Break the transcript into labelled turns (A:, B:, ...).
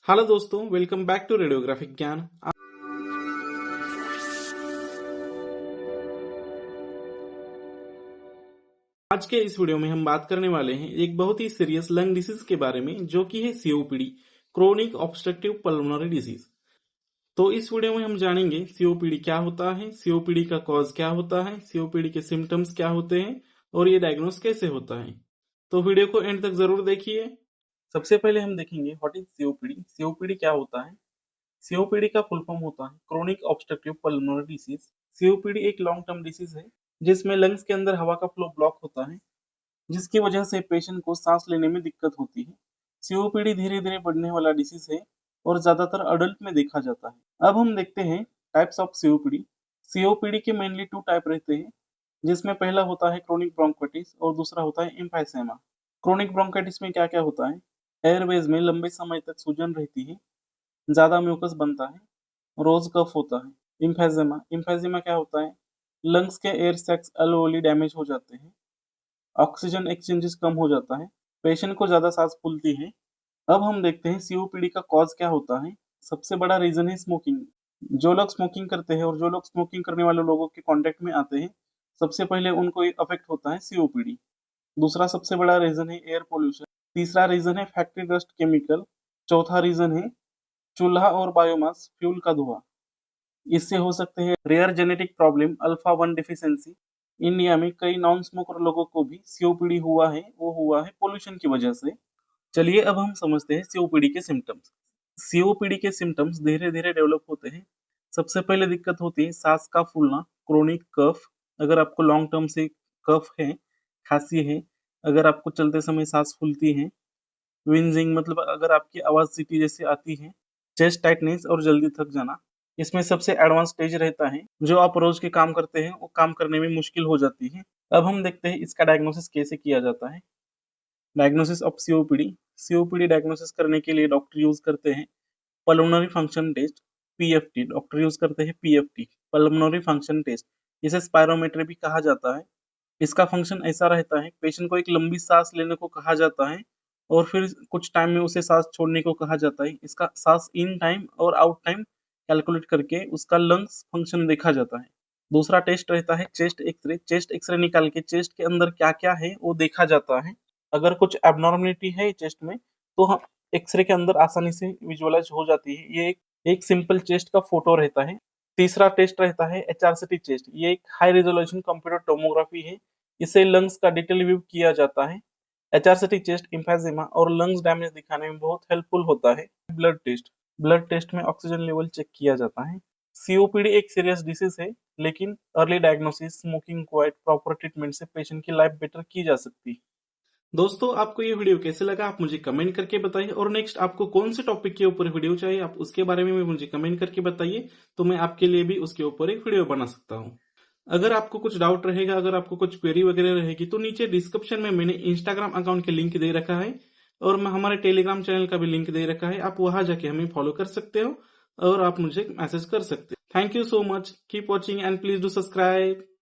A: Hello दोस्तों, welcome back to radiographic ज्ञान। आज के इस वीडियो में हम बात करने वाले हैं एक बहुत ही सीरियस लंग डिसीज के बारे में, जो कि है COPD, chronic obstructive pulmonary disease. तो इस वीडियो में हम जानेंगे सीओपीडी क्या होता है, सीओपीडी का कॉज क्या होता है, सीओपीडी के सिम्टम्स क्या होते हैं और ये डायग्नोस कैसे होता है। तो वीडियो को एंड तक जरूर देखिए। सबसे पहले हम देखेंगे व्हाट इज सीओपीडी। सीओपीडी क्या होता है। सीओपीडी का फुल फॉर्म होता है chronic obstructive pulmonary disease. COPD एक लॉन्ग टर्म डिसीज है जिसमें लंग्स के अंदर हवा का फ्लो ब्लॉक होता है, जिसकी वजह से पेशेंट को सांस लेने में दिक्कत होती है। सीओपीडी धीरे धीरे बढ़ने वाला डिसीज है और ज्यादातर अडल्ट में देखा जाता है। अब हम देखते हैं टाइप्स ऑफ सीओपीडी। सीओपीडी के मेनली 2 टाइप रहते हैं, जिसमें पहला होता है क्रोनिक ब्रोंकाइटिस और दूसरा होता है एम्फाइसेमा। क्रोनिक ब्रोंकाइटिस में क्या क्या होता है। एयरवेज में लंबे समय तक सूजन रहती है, ज्यादा म्यूकस बनता है, रोज कफ होता है। इम्फेजिमा क्या होता है। लंग्स के एयर सैक्स अलोअली डैमेज हो जाते हैं, ऑक्सीजन एक्सचेंजेस कम हो जाता है, पेशेंट को ज्यादा सांस फूलती है। अब हम देखते हैं सीओपीडी का कॉज क्या होता है। सबसे बड़ा रीजन है स्मोकिंग। जो लोग स्मोकिंग करते हैं और जो लोग स्मोकिंग करने वाले लोगों के कांटेक्ट में आते हैं, सबसे पहले उनको अफेक्ट होता है सीओपीडी। दूसरा सबसे बड़ा रीजन है एयर पोल्यूशन। तीसरा रीजन है फैक्ट्री डस्ट केमिकल। चौथा रीजन है चूल्हा और बायोमास फ्यूल का धुआं। इससे हो सकते हैं rare genetic problem alpha 1 deficiency. India में कई नॉन स्मोकर लोगों को भी सीओपीडी हुआ है, वो हुआ है पोल्यूशन की वजह से। चलिए अब हम समझते हैं सीओपीडी के सिम्टम्स। सीओपीडी के सिम्टम्स धीरे धीरे डेवलप होते हैं। सबसे पहले दिक्कत होती है सांस का फूलना, क्रोनिक कफ। अगर आपको लॉन्ग टर्म से कफ है, खांसी है, अगर आपको चलते समय सांस फूलती है, विंजिंग मतलब अगर आपकी आवाज सीटी जैसे आती है, चेस्ट टाइटनेस और जल्दी थक जाना। इसमें सबसे एडवांस स्टेज रहता है, जो आप रोज के काम करते हैं वो काम करने में मुश्किल हो जाती है। अब हम देखते हैं इसका डायग्नोसिस कैसे किया जाता है। Diagnosis of COPD. COPD diagnosis करने के लिए डॉक्टर यूज करते हैं pulmonary function test, PFT. Doctor use करते हैं पीएफटी, पल्मोनरी फंक्शन टेस्ट। इसे स्पायरोमेट्री भी कहा जाता है। इसका फंक्शन ऐसा रहता है, पेशेंट को एक लंबी सांस लेने को कहा जाता है और फिर कुछ टाइम में उसे सांस छोड़ने को कहा जाता है। इसका सांस इन टाइम और आउट टाइम कैलकुलेट करके उसका लंग्स फंक्शन देखा जाता है। दूसरा टेस्ट रहता है चेस्ट एक्सरे। चेस्ट एक्सरे निकाल के चेस्ट के अंदर क्या क्या है वो देखा जाता है। अगर कुछ एबनॉर्मलिटी है चेस्ट में तो हम एक्सरे के अंदर आसानी से विजुअलाइज हो जाती है। ये एक सिंपल चेस्ट का फोटो रहता है। तीसरा टेस्ट रहता है एचआरसीटी चेस्ट। ये एक हाई रेजोल्यूशन कंप्यूटर टोमोग्राफी है। इसे लंग्स का डिटेल व्यू किया जाता है। एचआरसीटी चेस्ट एम्फेजिमा और लंग्स डैमेज दिखाने में बहुत हेल्पफुल होता है। Blood test. ब्लड टेस्ट में ऑक्सीजन लेवल चेक किया जाता है। सीओपीडी एक सीरियस डिसीज है, लेकिन early diagnosis, smoking quit, proper treatment से पेशेंट की लाइफ बेटर की जा सकती है। दोस्तों, आपको ये वीडियो कैसे लगा आप मुझे कमेंट करके बताइए, और नेक्स्ट आपको कौन से टॉपिक के ऊपर वीडियो चाहिए आप उसके बारे में भी मुझे कमेंट करके बताइए, तो मैं आपके लिए भी उसके ऊपर एक वीडियो बना सकता हूँ। अगर आपको कुछ डाउट रहेगा, अगर आपको कुछ क्वेरी वगैरह रहेगी, तो नीचे डिस्क्रिप्शन में मैंने इंस्टाग्राम अकाउंट के लिंक दे रखा है और मैं हमारे टेलीग्राम चैनल का भी लिंक दे रखा है। आप वहां जाके हमें फॉलो कर सकते हो और आप मुझे मैसेज कर सकते हो। Thank you so much, keep watching and please do subscribe.